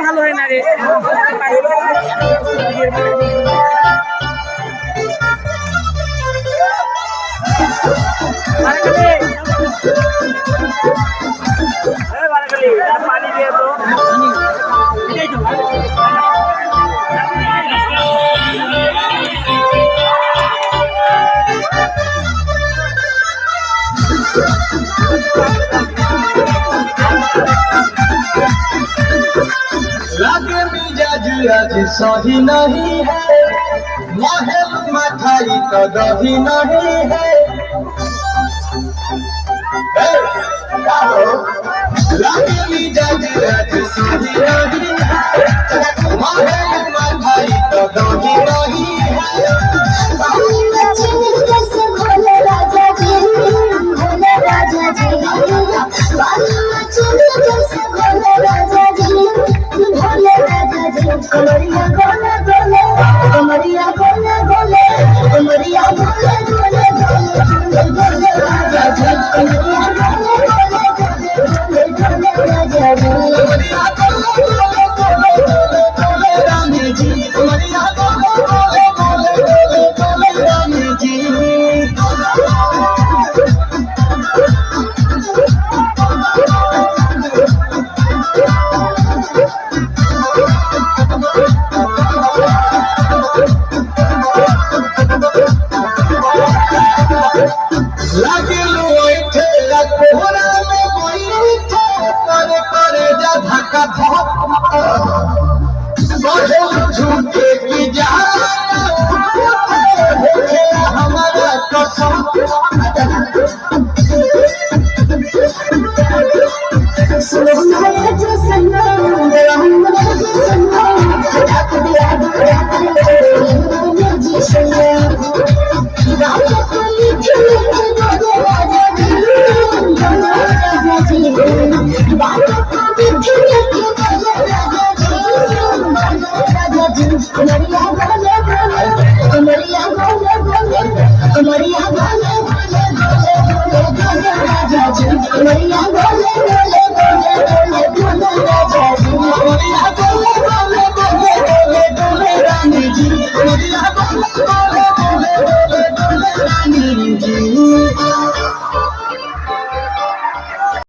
ভালো হয় না রে। পানি দিয়ে তো लागे मिजाज आज सही नहीं है, महल मठाई तो दही नहीं है। लागे मिजाज आज सही नहीं है, महल मठाई तो दही नहीं है। भोले राजा जी, भोले राजा जी, भोले राजा जी, भोले राजा जी, कमरिया गोले गोले, कमरिया गोले गोले, कमरिया गोले गोले गोले, भोले राजा जी, कमरिया गोले गोले गोले, भोले राजा जी, कमरिया गोले गोले गोले, भोले रानी जी, कमरिया गोले गोले गोले, भोले रानी जी। झूठे की जा हमारा कसम कमरिया गोले गोले, कमरिया गोले गोले, कमरिया गोले गोले गोले, भोले राजा जी, कमरिया गोले गोले गोले, भोले राजा जी।